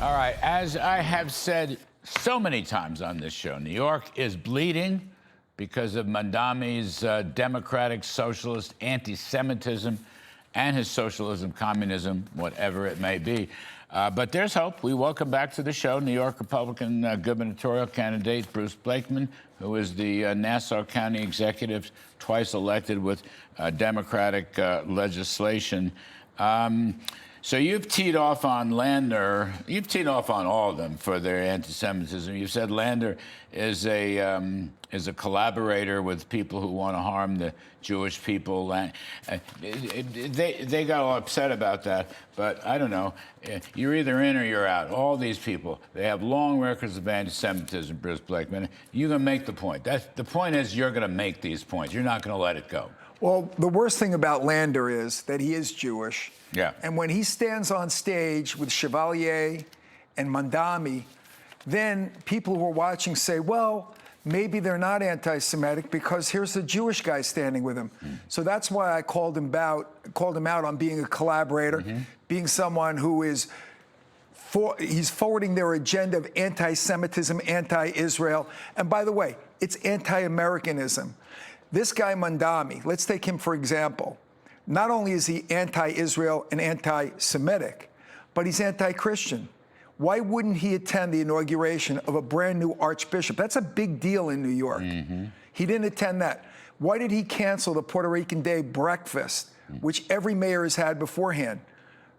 All right, as I have said so many times on this show, New York is bleeding because of Mandami's democratic, socialist, anti-Semitism and his socialism, communism, whatever it may be. But there's hope. We welcome back to the show New York Republican gubernatorial candidate Bruce Blakeman, who is the Nassau County executive, twice elected with Democratic legislation. So you've teed off on Lander. You've teed off on all of them for their anti-Semitism. You've said Lander is a collaborator with people who want to harm the Jewish people. They got all upset about that, but I don't know. You're either in or you're out. All these people, they have long records of anti-Semitism, Bruce Blakeman. You're going to make the point. The point is you're going to make these points. You're not going to let it go. Well, the worst thing about Lander is that he is Jewish. Yeah. And when he stands on stage with Chevalier and Mandami, then people who are watching say, well, maybe they're not anti-Semitic because here's a Jewish guy standing with him. So that's why I called him out on being a collaborator, being someone who is he's forwarding their agenda of anti-Semitism, anti-Israel. And by the way, it's anti-Americanism. This guy Mandami, let's take him for example. Not only is he anti-Israel and anti-Semitic, but he's anti-Christian. Why wouldn't he attend the inauguration of a brand new archbishop? That's a big deal in New York. He didn't attend that. Why did he cancel the Puerto Rican Day breakfast, which every mayor has had beforehand?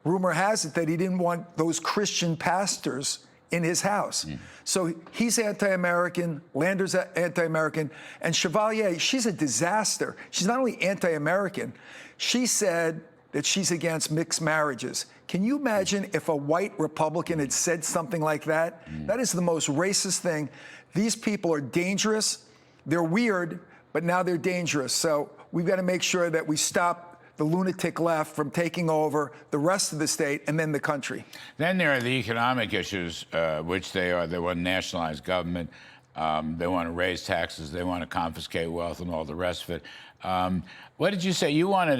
Rumor has it that he didn't want those Christian pastors in his house. So he's anti-American, Lander's anti-American, and Chevalier, she's a disaster. She's not only anti-American, she said that she's against mixed marriages. Can you imagine if a white Republican had said something like that? That is the most racist thing. These people are dangerous, they're weird, but now they're dangerous. So we've got to make sure that we stop the lunatic left from taking over the rest of the state and then the country. Then there are the economic issues, which they want to nationalize government. They want to raise taxes. They want to confiscate wealth and all the rest of it. What did you say? You wanted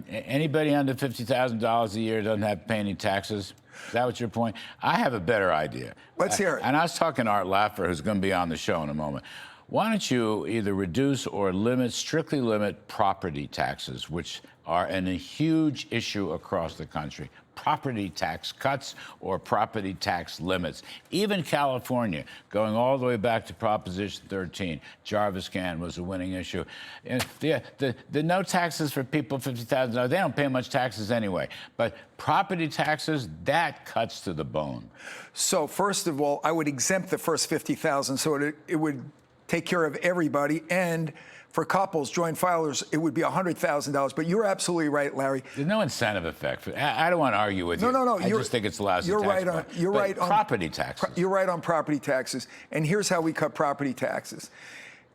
anybody under $50,000 a year doesn't have to pay any taxes? Is that what your point? I have a better idea. Let's hear it. And I was talking to Art Laffer, who's going to be on the show in a moment. Why don't you either reduce or strictly limit property taxes, which are a huge issue across the country? Property tax cuts or property tax limits. Even California, going all the way back to Proposition 13, Jarvis Can was a winning issue. And the no taxes for people $50,000, they don't pay much taxes anyway. But property taxes, that cuts to the bone. So first of all, I would exempt the first $50,000 so it would take care of everybody, and for couples, joint filers, it would be $100,000. But you're absolutely right, Larry. There's no incentive effect. I don't want to argue with you. No. I just think it's lousy. You're right on. You're right on property taxes. You're right on property taxes. And here's how we cut property taxes.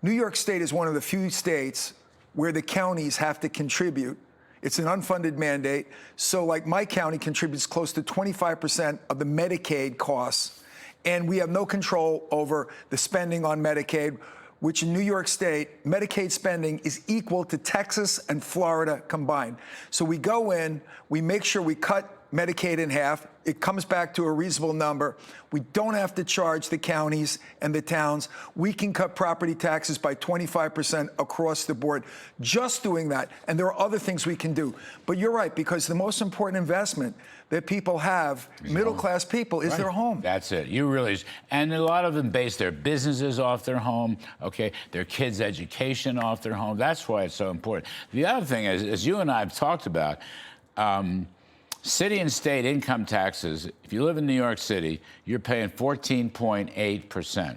New York State is one of the few states where the counties have to contribute. It's an unfunded mandate. So, like my county contributes close to 25% of the Medicaid costs. And we have no control over the spending on Medicaid, which in New York State, Medicaid spending is equal to Texas and Florida combined. So we go in, we make sure we cut Medicaid in half. It comes back to a reasonable number. We don't have to charge the counties and the towns. We can cut property taxes by 25% across the board. Just doing that. And there are other things we can do. But you're right, because the most important investment that people have, middle-class people, is their home. That's it. And a lot of them base their businesses off their home, okay? Their kids' education off their home. That's why it's so important. The other thing is, as you and I have talked about, city and state income taxes, if you live in New York City, you're paying 14.8%.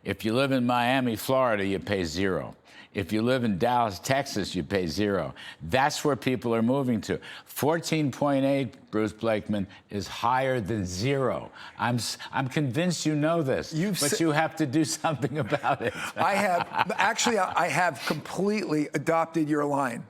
If you live in Miami, Florida, you pay 0%. If you live in Dallas, Texas, you pay 0%. That's where people are moving to. 14.8, Bruce Blakeman, is higher than 0. I'm convinced you know this, but you have to do something about it. I have completely adopted your line.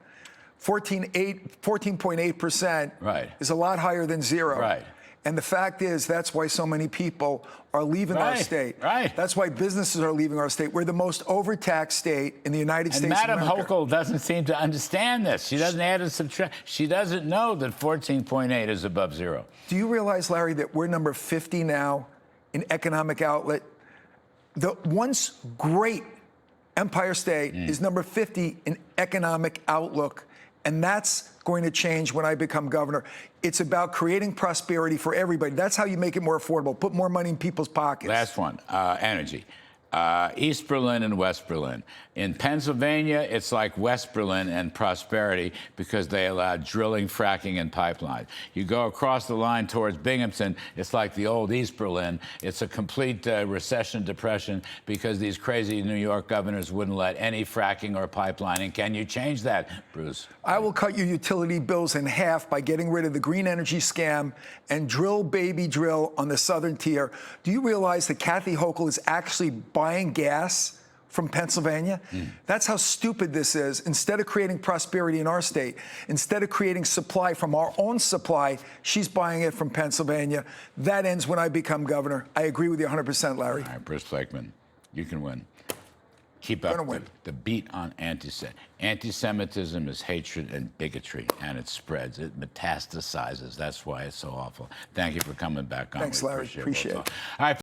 14.8% is a lot higher than 0. Right. And the fact is, that's why so many people are leaving our state. Right. That's why businesses are leaving our state. We're the most overtaxed state in the United States Madam of America. Hochul doesn't seem to understand this. She doesn't add and subtract. She doesn't know that 14.8 is above zero. Do you realize, Larry, that we're number 50 now in economic outlet? The once great Empire State is number 50 in economic outlook, and that's going to change when I become governor. It's about creating prosperity for everybody. That's how you make it more affordable. Put more money in people's pockets. Last one, energy. East Berlin and West Berlin. In Pennsylvania, it's like West Berlin and prosperity because they allow drilling, fracking, and pipelines. You go across the line towards Binghamton, it's like the old East Berlin. It's a complete recession, depression, because these crazy New York governors wouldn't let any fracking or pipelining. Can you change that, Bruce? I will cut your utility bills in half by getting rid of the green energy scam and drill, baby, drill on the southern tier. Do you realize that Kathy Hochul is actually buying gas from Pennsylvania? That's how stupid this is. Instead of creating prosperity in our state, instead of creating supply from our own supply, she's buying it from Pennsylvania. That ends when I become governor. I agree with you 100%, Larry. All right, Bruce Blakeman, you can win. Keep up the beat on anti-Semitism is hatred and bigotry, and it spreads. It metastasizes. That's why it's so awful. Thank you for coming back on. Thanks, Larry. Appreciate it. All right.